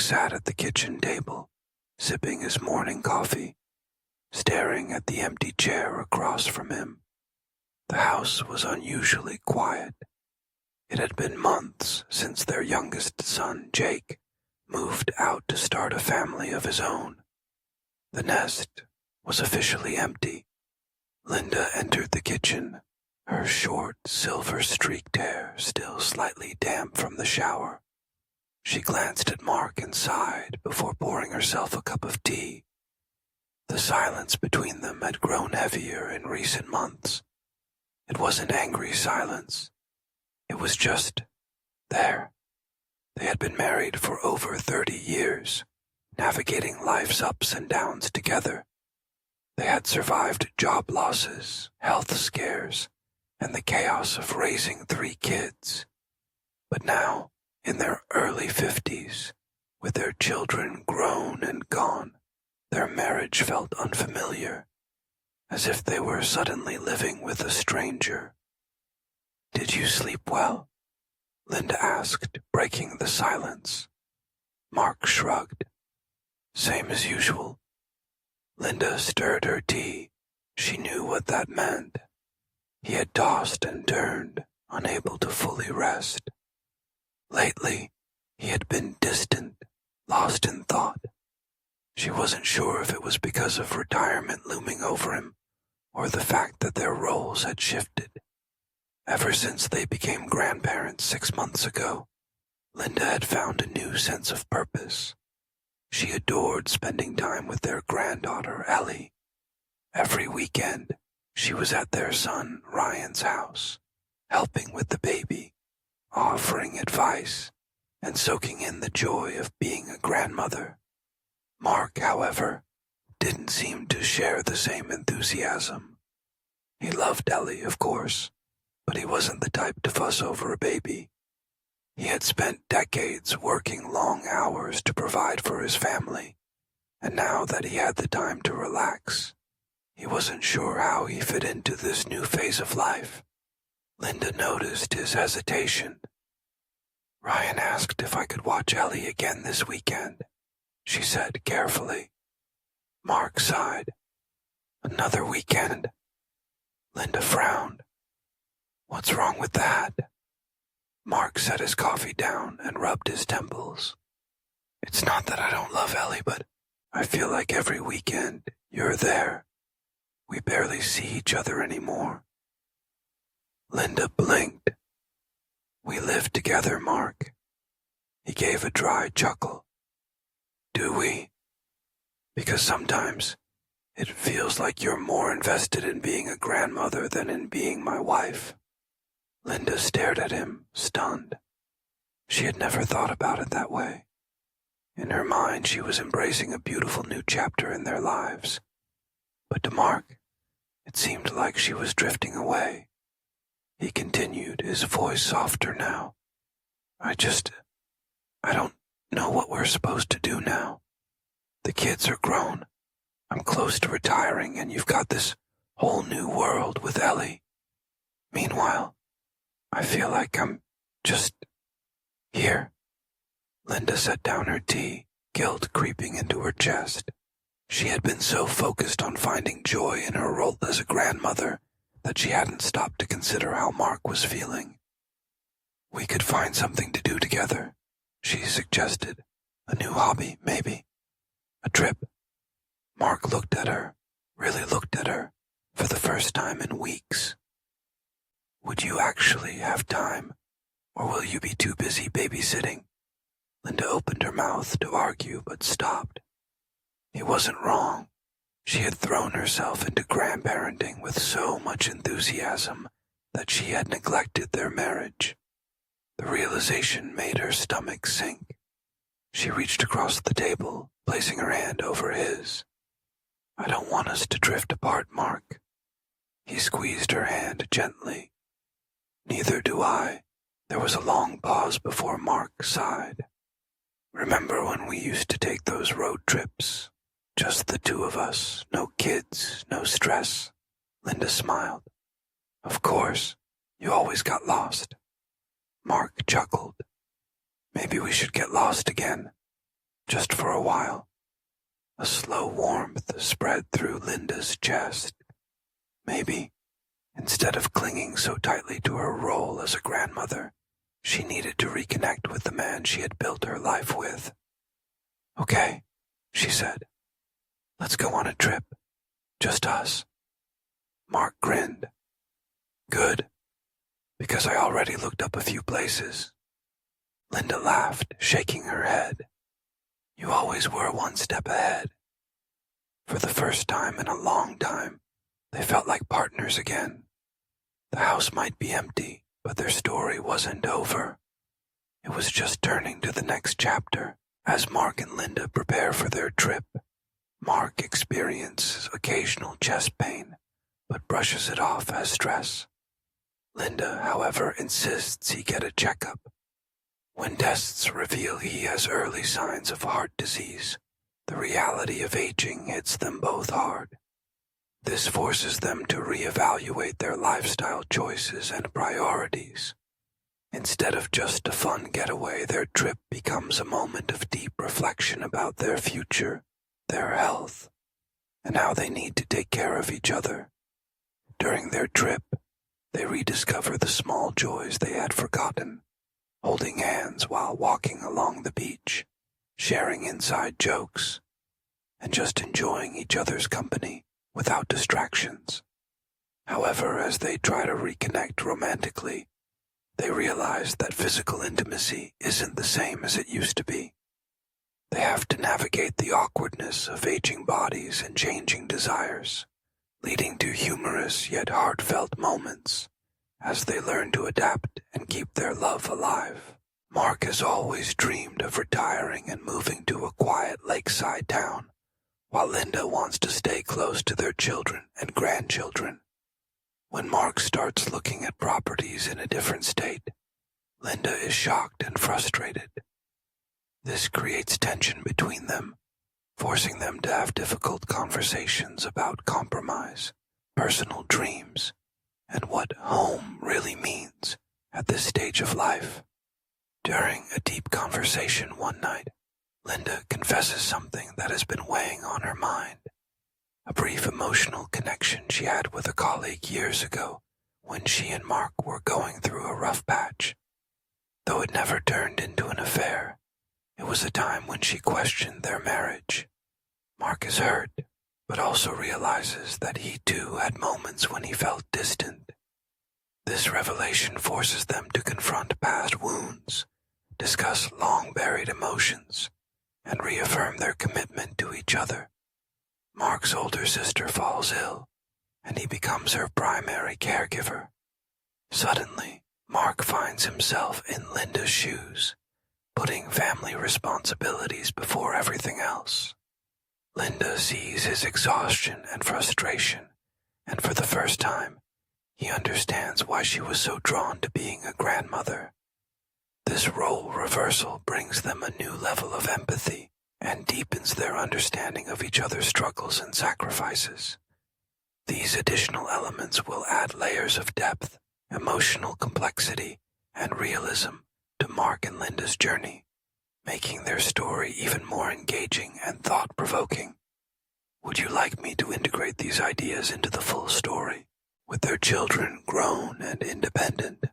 sat at the kitchen table, sipping his morning coffee, staring at the empty chair across from him. The house was unusually quiet. It had been months since their youngest son, Jake, moved out to start a family of his own. The nest was officially empty. Linda entered the kitchen, her short, silver-streaked hair still slightly damp from the shower. She glanced at Mark and sighed before pouring herself a cup of tea. The silence between them had grown heavier in recent months. It wasn't angry silence. It was just there. They had been married for over 30 years, navigating life's ups and downs together. They had survived job losses, health scares, and the chaos of raising 3 kids. But now, in their early 50s, with their children grown and gone, their marriage felt unfamiliar, as if they were suddenly living with a stranger. "Did you sleep well?" Linda asked, breaking the silence. Mark shrugged. "Same as usual." Linda stirred her tea. She knew what that meant. He had tossed and turned, unable to fully rest. Lately, he had been distant, lost in thought. She wasn't sure if it was because of retirement looming over him, or the fact that their roles had shifted. Ever since they became grandparents 6 months ago, Linda had found a new sense of purpose. She adored spending time with their granddaughter, Ellie. Every weekend, she was at their son, Ryan's house, helping with the baby, offering advice, and soaking in the joy of being a grandmother. Mark, however, didn't seem to share the same enthusiasm. He loved Ellie, of course, but he wasn't the type to fuss over a baby. He had spent decades working long hours to provide for his family, and now that he had the time to relax, he wasn't sure how he fit into this new phase of life. Linda noticed his hesitation. "Ryan asked if I could watch Ellie again this weekend," she said carefully. Mark sighed. "Another weekend?" Linda frowned. "What's wrong with that?" Mark set his coffee down and rubbed his temples. "It's not that I don't love Ellie, but I feel like every weekend you're there. We barely see each other anymore." Linda blinked. "We live together, Mark." He gave a dry chuckle. "Do we? Because sometimes it feels like you're more invested in being a grandmother than in being my wife." Linda stared at him, stunned. She had never thought about it that way. In her mind, she was embracing a beautiful new chapter in their lives. But to Mark, it seemed like she was drifting away. He continued, his voice softer now. I don't know what we're supposed to do now. The kids are grown. I'm close to retiring, and you've got this whole new world with Ellie. Meanwhile, I feel like I'm just here." Linda set down her tea, guilt creeping into her chest. She had been so focused on finding joy in her role as a grandmother that she hadn't stopped to consider how Mark was feeling. "We could find something to do together," she suggested. "A new hobby, maybe. A trip." Mark looked at her, really looked at her, for the first time in weeks. "Would you actually have time, or will you be too busy babysitting?" Linda opened her mouth to argue but stopped. He wasn't wrong. She had thrown herself into grandparenting with so much enthusiasm that she had neglected their marriage. The realization made her stomach sink. She reached across the table, placing her hand over his. "I don't want us to drift apart, Mark." He squeezed her hand gently. "Neither do I." There was a long pause before Mark sighed. "Remember when we used to take those road trips? Just the two of us, no kids, no stress." Linda smiled. "Of course, you always got lost." Mark chuckled. "Maybe we should get lost again." just for a while. A slow warmth spread through Linda's chest. Maybe, instead of clinging so tightly to her role as a grandmother, she needed to reconnect with the man she had built her life with. "Okay," she said. "Let's go on a trip. Just us." Mark grinned. "Good, because I already looked up a few places." Linda laughed, shaking her head. "You always were one step ahead." For the first time in a long time, they felt like partners again. The house might be empty, but their story wasn't over. It was just turning to the next chapter. As Mark and Linda prepare for their trip, Mark experiences occasional chest pain, but brushes it off as stress. Linda, however, insists he get a checkup. When tests reveal he has early signs of heart disease, the reality of aging hits them both hard. This forces them to reevaluate their lifestyle choices and priorities. Instead of just a fun getaway, their trip becomes a moment of deep reflection about their future, their health, and how they need to take care of each other. During their trip, they rediscover the small joys they had forgotten, holding hands while walking along the beach, sharing inside jokes, and just enjoying each other's company without distractions. However, as they try to reconnect romantically, they realize that physical intimacy isn't the same as it used to be. They have to navigate the awkwardness of aging bodies and changing desires, leading to humorous yet heartfelt moments as they learn to adapt and keep their love alive. Mark has always dreamed of retiring and moving to a quiet lakeside town, while Linda wants to stay close to their children and grandchildren. When Mark starts looking at properties in a different state, Linda is shocked and frustrated. This creates tension between them, forcing them to have difficult conversations about compromise, personal dreams, and what home really means at this stage of life. During a deep conversation one night, Linda confesses something that has been weighing on her mind. A brief emotional connection she had with a colleague years ago when she and Mark were going through a rough patch. Though it never turned into an affair, it was a time when she questioned their marriage. Mark is hurt, but also realizes that he too had moments when he felt distant. This revelation forces them to confront past wounds, discuss long-buried emotions, and reaffirm their commitment to each other. Mark's older sister falls ill, and he becomes her primary caregiver. Suddenly, Mark finds himself in Linda's shoes, putting family responsibilities before everything else. Linda sees his exhaustion and frustration, and for the first time, he understands why she was so drawn to being a grandmother. This role reversal brings them a new level of empathy and deepens their understanding of each other's struggles and sacrifices. These additional elements will add layers of depth, emotional complexity, and realism to Mark and Linda's journey, making their story even more engaging and thought-provoking. Would you like me to integrate these ideas into the full story? With their children grown and independent,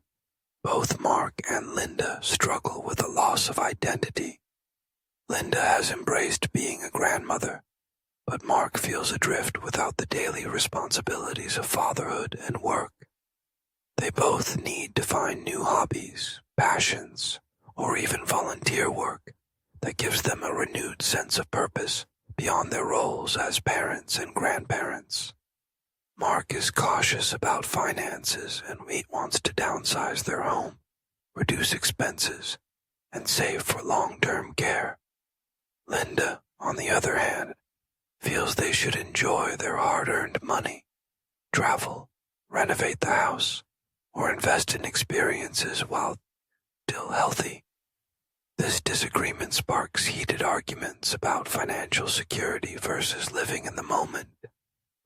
both Mark and Linda struggle with a loss of identity. Linda has embraced being a grandmother, but Mark feels adrift without the daily responsibilities of fatherhood and work. They both need to find new hobbies, passions, or even volunteer work that gives them a renewed sense of purpose beyond their roles as parents and grandparents. Mark is cautious about finances and wants to downsize their home, reduce expenses, and save for long-term care. Linda, on the other hand, feels they should enjoy their hard-earned money, travel, renovate the house, or invest in experiences while still healthy. This disagreement sparks heated arguments about financial security versus living in the moment,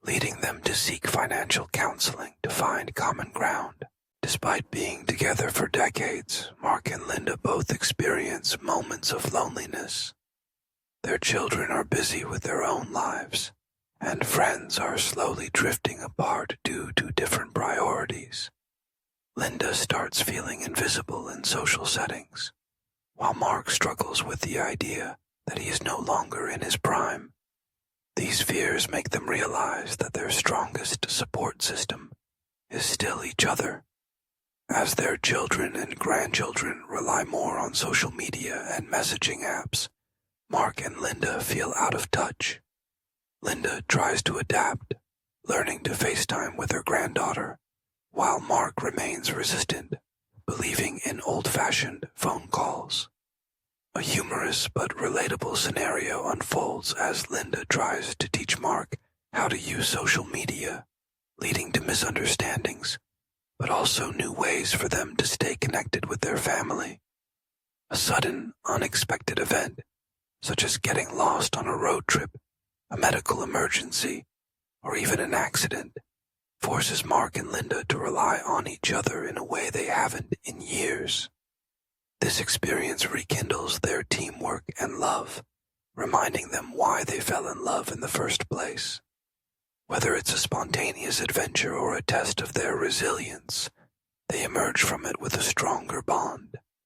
leading them to seek financial counseling to find common ground. Despite being together for decades, Mark and Linda both experience moments of loneliness. Their children are busy with their own lives, and friends are slowly drifting apart due to different priorities. Linda starts feeling invisible in social settings, while Mark struggles with the idea that he is no longer in his prime. These fears make them realize that their strongest support system is still each other. As their children and grandchildren rely more on social media and messaging apps, Mark and Linda feel out of touch. Linda tries to adapt, learning to FaceTime with her granddaughter, while Mark remains resistant, believing in old-fashioned phone calls. A humorous but relatable scenario unfolds as Linda tries to teach Mark how to use social media, leading to misunderstandings, but also new ways for them to stay connected with their family. A sudden, unexpected event, such as getting lost on a road trip, a medical emergency, or even an accident, forces Mark and Linda to rely on each other in a way they haven't in years. This experience rekindles their teamwork and love, reminding them why they fell in love in the first place. Whether it's a spontaneous adventure or a test of their resilience, they emerge from it with a stronger bond.